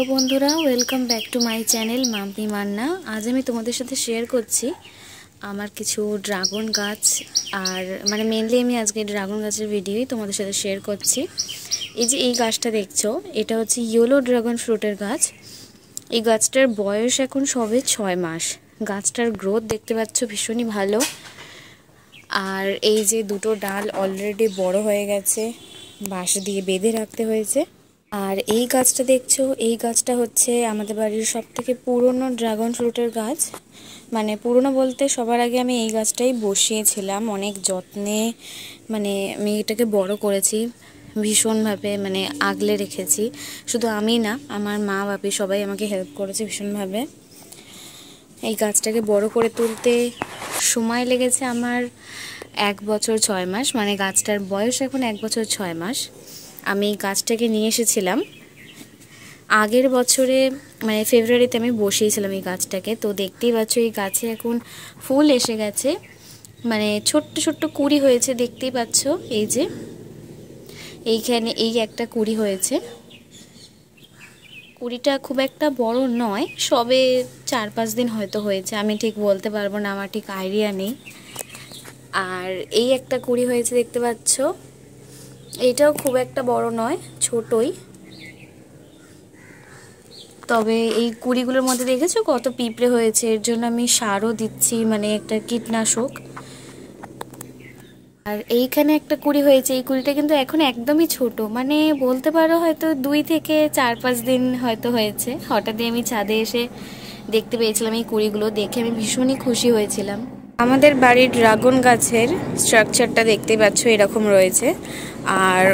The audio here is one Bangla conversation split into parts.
তো বন্ধুরা, welcome back to my channel Mampi Manna. আজ আমি তোমাদের সাথে শেয়ার করছি আমার কিছু ড্রাগন গাছ। আর মেনলি আমি আজকে ড্রাগন গাছের ভিডিওই তোমাদের সাথে শেয়ার করছি। এই যে এই গাছটা দেখছো, এটা হচ্ছে ইয়েলো ড্রাগন ফ্রুটের গাছ। এই গাছটার বয়স এখন সবে 6 মাস। গাছটার গ্রোথ দেখতে পাচ্ছ ভীষণই ভালো। আর এই যে দুটো ডাল অলরেডি বড় হয়ে গেছে, বাঁশ দিয়ে বেঁধে রাখতে হয়েছে। আর এই গাছটা দেখছো, এই গাছটা হচ্ছে আমাদের বাড়ির সবথেকে পুরনো ড্রাগন ফ্রুটের গাছ। পুরনো বলতে সবার আগে আমি এই গাছটাই বসিয়েছিলাম অনেক যত্নে। আমি এটাকে বড় করেছি ভীষণভাবে, আগলে রেখেছি। শুধু আমি না, আমার মা বাপি সবাই আমাকে হেল্প করেছে ভীষণভাবে। এই গাছটাকে বড় করে তুলতে সময় লেগেছে আমার 1 বছর 6 মাস। গাছটার বয়স এখন 1 বছর 6 মাস। আমি গাছটাকে নিয়ে এসেছিলাম আগের বছরে, ফেব্রুয়ারিতে আমি বসিয়েছিলাম এই গাছটাকে। তো দেখতেই পাচ্ছ এই গাছে এখন ফুল এসে গেছে, ছোট্ট ছোট্ট কুঁড়ি হয়েছে দেখতেই পাচ্ছ। এই যে এইখানে এই একটা কুঁড়ি হয়েছে। কুঁড়িটা খুব একটা বড় নয়, সবে 4-5 দিন হয়তো হয়েছে, আমি ঠিক বলতে পারবো না, আমার ঠিক আইডিয়া নেই। আর এই একটা কুঁড়ি হয়েছে দেখতে পাচ্ছ, এইটাও খুব একটা বড় নয়, ছোটই। তবে এই কুঁড়িগুলোর মধ্যে দেখেছো কত পিঁপড়ে হয়েছে, এর জন্য আমি সারও দিচ্ছি, একটা কীটনাশক। আর এইখানে একটা কুঁড়ি হয়েছে, এই কুঁড়িটা কিন্তু এখন একদমই ছোট, বলতে পারো হয়তো 2 থেকে 4-5 দিন হয়তো হয়েছে। হঠাৎই আমি ছাদে এসে দেখতে পেয়েছিলাম এই কুঁড়িগুলো, দেখে আমি ভীষণই খুশি হয়েছিলাম। আমাদের বাড়ির ড্রাগন গাছের স্ট্রাকচারটা দেখতে পাচ্ছ এরকম রয়েছে। আর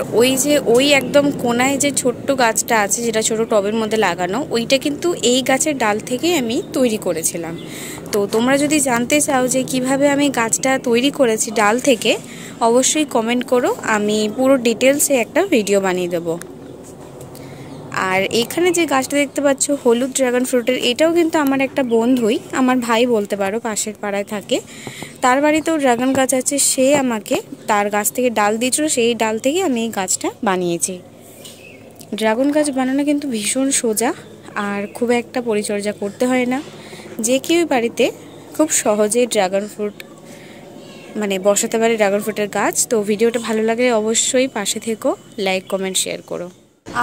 ওই একদম কোনায় যে ছোট্ট গাছটা আছে, যেটা ছোট টবের মধ্যে লাগানো, ওইটা কিন্তু এই গাছের ডাল থেকে আমি তৈরি করেছিলাম। তো তোমরা যদি জানতে চাও যে কিভাবে আমি গাছটা তৈরি করেছি ডাল থেকে, অবশ্যই কমেন্ট করো, আমি পুরো ডিটেলসে একটা ভিডিও বানিয়ে দেবো। আর এইখানে যে গাছটা দেখতে পাচ্ছ হলুদ ড্রাগন ফ্রুটের, এটাও কিন্তু আমার একটা বন্ধুই, আমার ভাই বলতে পারো, পাশের পাড়ায় থাকে। তার বাড়িতেও ড্রাগন গাছ আছে, সে আমাকে তার গাছ থেকে ডাল দিয়েছিল, সেই ডাল থেকে আমি এই গাছটা বানিয়েছি। ড্রাগন গাছ বানানো কিন্তু ভীষণ সোজা, আর খুব একটা পরিচর্যা করতে হয় না। যে কেউ বাড়িতে খুব সহজেই ড্রাগন ফ্রুট বসাতে পারে ড্রাগন ফ্রুটের গাছ। তো ভিডিওটা ভালো লাগলে অবশ্যই পাশে থেকো, লাইক কমেন্ট শেয়ার করো।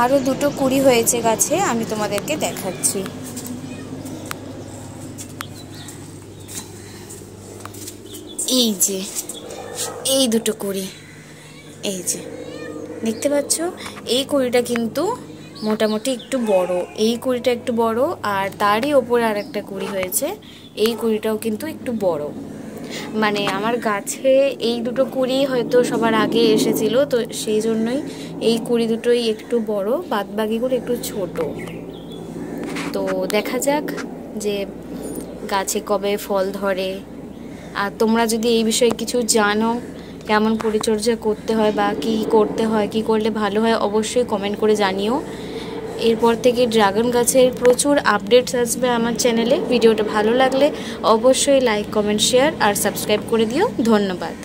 আরও দুটো কুঁড়ি হয়েছে গাছে, আমি তোমাদেরকে দেখাচ্ছি। এই যে এই দুটো কুঁড়ি, এই যে দেখতে পাচ্ছ, এই কুঁড়িটা কিন্তু মোটামুটি একটু বড়, এই কুঁড়িটা একটু বড়, আর তারই ওপরে আর একটা কুঁড়ি হয়েছে, এই কুঁড়িটাও কিন্তু একটু বড়। আমার গাছে এই দুটো কুঁড়ি হয়তো সবার আগে এসেছিল, তো সেই জন্যই এই কুঁড়ি দুটোই একটু বড়, বাদবাকিগুলো একটু ছোট। তো দেখা যাক যে গাছে কবে ফল ধরে। আর তোমরা যদি এই বিষয়ে কিছু জানো, কেমন পরিচর্যা করতে হয় বা কী করতে হয়, কী করলে ভালো হয়, অবশ্যই কমেন্ট করে জানিও। এরপর থেকে ড্রাগন গাছের প্রচুর আপডেটস আসবে আমার চ্যানেলে। ভিডিওটা ভালো লাগলে অবশ্যই লাইক কমেন্ট শেয়ার আর সাবস্ক্রাইব করে দিও। ধন্যবাদ।